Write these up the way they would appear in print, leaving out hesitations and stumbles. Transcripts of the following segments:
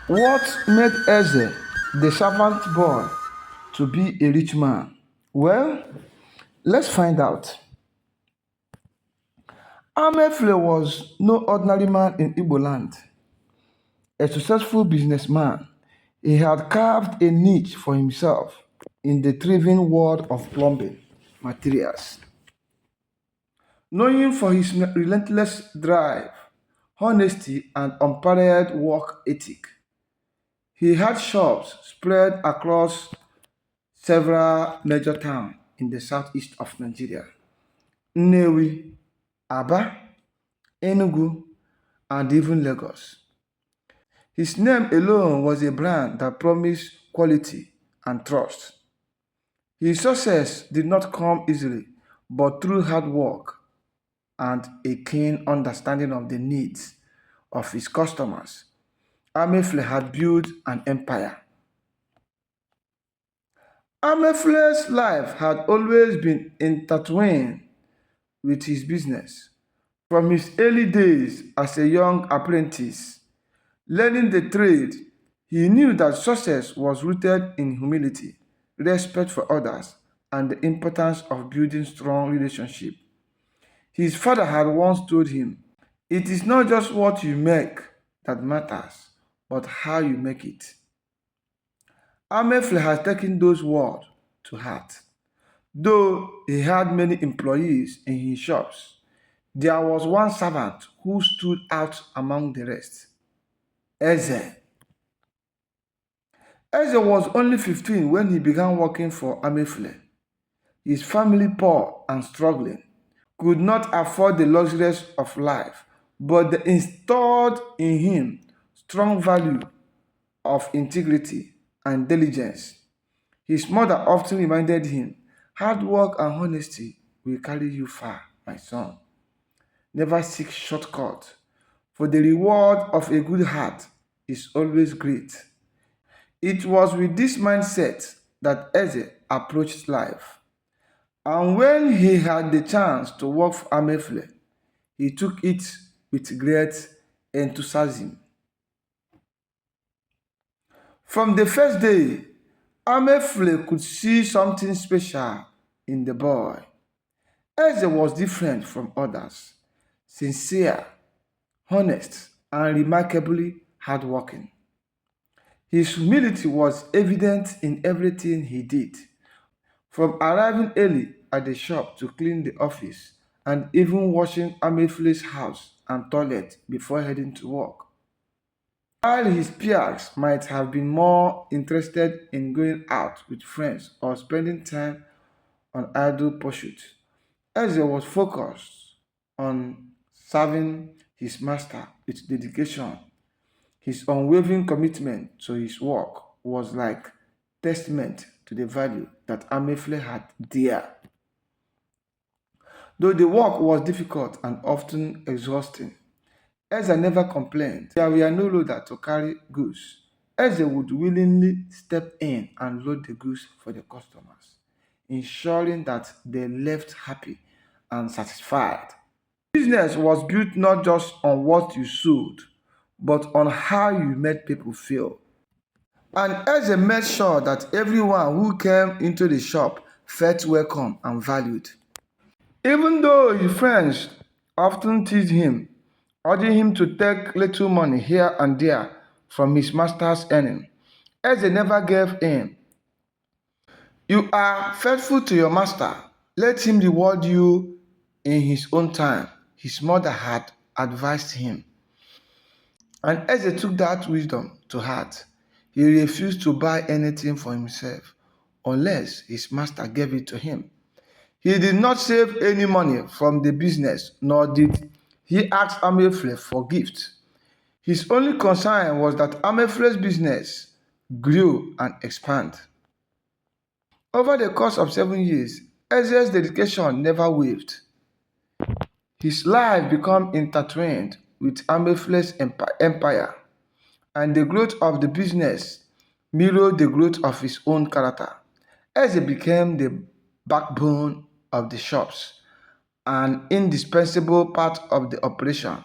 What made Eze, the servant boy, to be a rich man? Well, let's find out. Amaefula was no ordinary man in Igbo land. A successful businessman, he had carved a niche for himself in the thriving world of plumbing materials. Known for his relentless drive, honesty, and unparalleled work ethic, he had shops spread across several major towns in the southeast of Nigeria: Nnewi, Aba, Enugu, and even Lagos. His name alone was a brand that promised quality and trust. His success did not come easily, but through hard work and a keen understanding of the needs of his customers. Amaefula had built an empire. Amaefula's life had always been intertwined with his business. From his early days as a young apprentice, learning the trade, he knew that success was rooted in humility, respect for others, and the importance of building strong relationships. His father had once told him, "It is not just what you make that matters, but how you make it." Amaefula has taken those words to heart. Though he had many employees in his shops, there was one servant who stood out among the rest: Eze. Eze was only 15 when he began working for Amaefula. His family, poor and struggling, could not afford the luxuries of life, but they installed in him strong value of integrity and diligence. His mother often reminded him, "Hard work and honesty will carry you far, my son. Never seek shortcuts, for the reward of a good heart is always great." It was with this mindset that Eze approached life. And when he had the chance to work for Amaefula, he took it with great enthusiasm. From the first day, Amaefula could see something special in the boy. Eze was different from others: sincere, honest, and remarkably hardworking. His humility was evident in everything he did, from arriving early at the shop to clean the office and even washing Amaefula's house and toilet before heading to work. While his peers might have been more interested in going out with friends or spending time on idle pursuits, Eze was focused on serving his master with dedication. His unwavering commitment to his work was like testament to the value that Amaefula had there. Though the work was difficult and often exhausting, Eze never complained. There were no loader to carry goods. Eze would willingly step in and load the goods for the customers, ensuring that they left happy and satisfied. Business was built not just on what you sold, but on how you made people feel. And Eze made sure that everyone who came into the shop felt welcome and valued. Even though his friends often teased him, urging him to take little money here and there from his master's earning, Eze never gave in. "You are faithful to your master. Let him reward you in his own time," his mother had advised him. And Eze took that wisdom to heart. He refused to buy anything for himself unless his master gave it to him. He did not save any money from the business, nor did he ask Amaefula for gifts. His only concern was that Amaefula's business grew and expanded. Over the course of 7 years, Eze's dedication never wavered. His life became intertwined with Amaefula's empire, and the growth of the business mirrored the growth of his own character. Eze became the backbone of the shops, an indispensable part of the operation.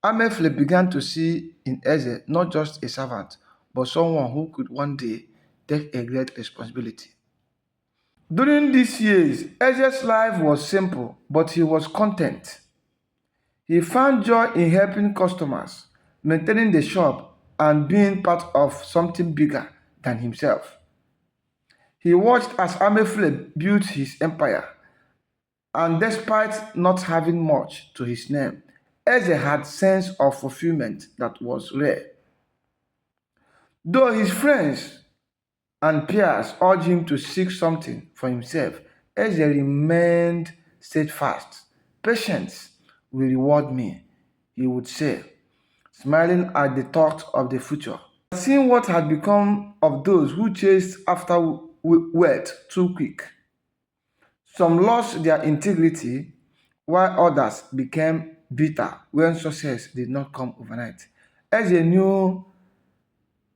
Amaefule began to see in Eze not just a servant, but someone who could one day take a great responsibility. During these years, Eze's life was simple, but he was content. He found joy in helping customers, maintaining the shop, and being part of something bigger than himself. He watched as Amaefule built his empire, and despite not having much to his name, Eze had sense of fulfillment that was rare. Though his friends and peers urged him to seek something for himself, Eze remained steadfast. Patience will reward me, he would say, smiling at the thought of the future. Seeing what had become of those who chased after wealth too quick. Some lost their integrity, while others became bitter when success did not come overnight. Eze knew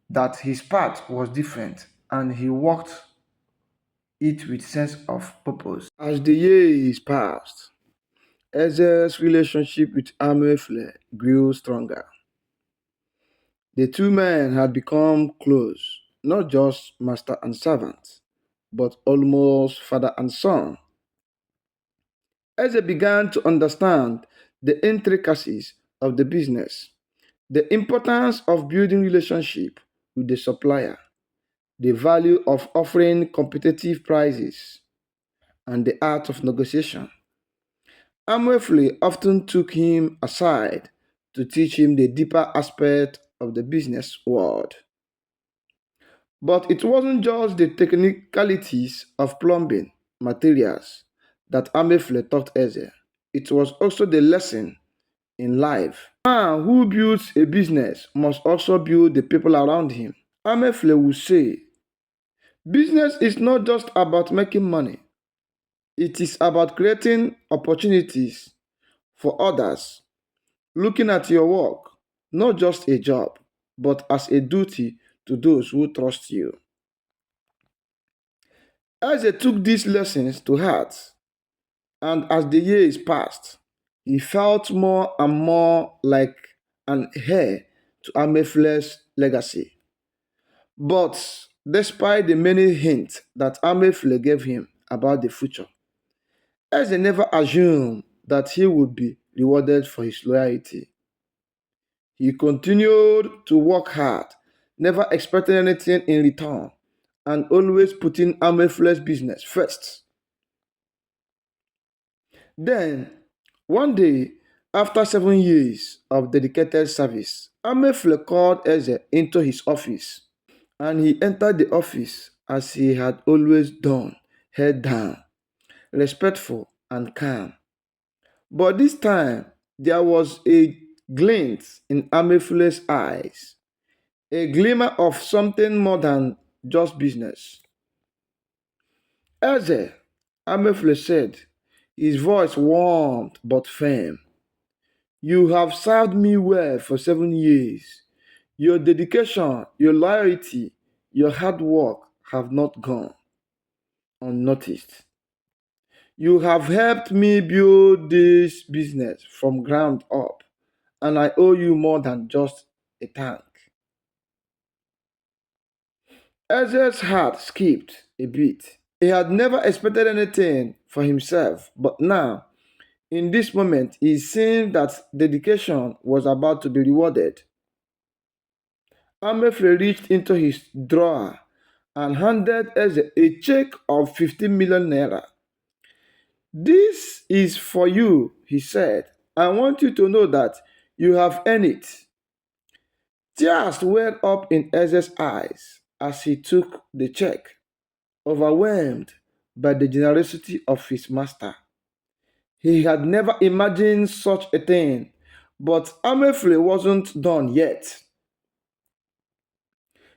that his path was different and he walked it with sense of purpose. As the years passed, Eze's relationship with Amaefule grew stronger. The two men had become close, not just master and servant, but almost father and son. As they began to understand the intricacies of the business, the importance of building relationship with the supplier, the value of offering competitive prices, and the art of negotiation. Amwefle often took him aside to teach him the deeper aspect of the business world. But it wasn't just the technicalities of plumbing materials that Amefle taught Eze. It was also the lesson in life. A man who builds a business must also build the people around him. Amefle will say, business is not just about making money, it is about creating opportunities for others, looking at your work not just a job, but as a duty to those who trust you. As they took these lessons to heart, and as the years passed, he felt more and more like an heir to Amefle's legacy. But despite the many hints that Amefle gave him about the future, Eze never assumed that he would be rewarded for his loyalty. He continued to work hard, never expecting anything in return, and always putting Amefle's business first. Then, one day, after 7 years of dedicated service, Amefle called Eze into his office, and he entered the office as he had always done, head down, respectful and calm. But this time, there was a glint in Amefle's eyes, a glimmer of something more than just business. Eze, Amefle said, his voice warm but firm. You have served me well for 7 years. Your dedication, your loyalty, your hard work have not gone unnoticed. You have helped me build this business from ground up, and I owe you more than just a thank. Eze's heart skipped a beat. He had never expected anything for himself, but now, in this moment, he seemed that dedication was about to be rewarded. Amefle reached into his drawer and handed Eze a check of 15 million naira. This is for you, he said. I want you to know that you have earned it. Tears welled up in Eze's eyes as he took the check, overwhelmed by the generosity of his master. He had never imagined such a thing, but Amefle wasn't done yet.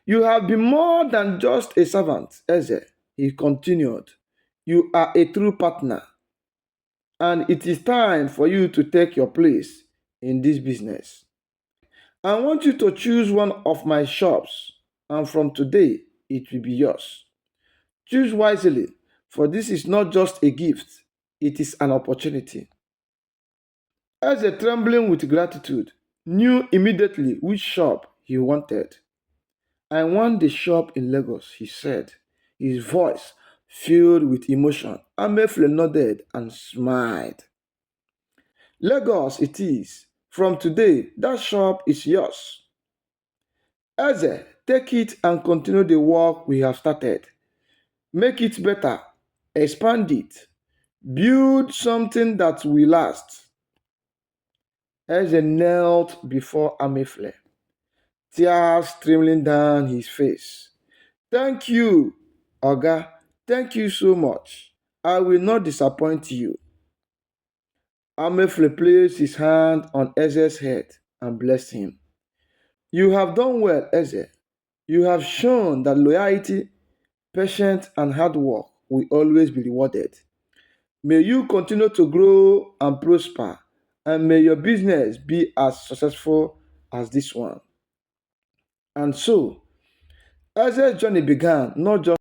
You have been more than just a servant, Eze, he continued. You are a true partner, and it is time for you to take your place in this business. I want you to choose one of my shops, and from today it will be yours. Choose wisely, for this is not just a gift, it is an opportunity. Eze, trembling with gratitude, knew immediately which shop he wanted. I want the shop in Lagos, he said, his voice filled with emotion. Amaefula nodded and smiled. Lagos it is. From today, that shop is yours. Eze, take it and continue the work we have started. Make it better, expand it, build something that will last. Eze knelt before Amaefula, tears streaming down his face. Thank you, Oga. Thank you so much. I will not disappoint you. Amaefula placed his hand on Eze's head and blessed him. You have done well, Eze. You have shown that loyalty, patience, and hard work will always be rewarded. May you continue to grow and prosper, and may your business be as successful as this one. And so, Eze's journey began not just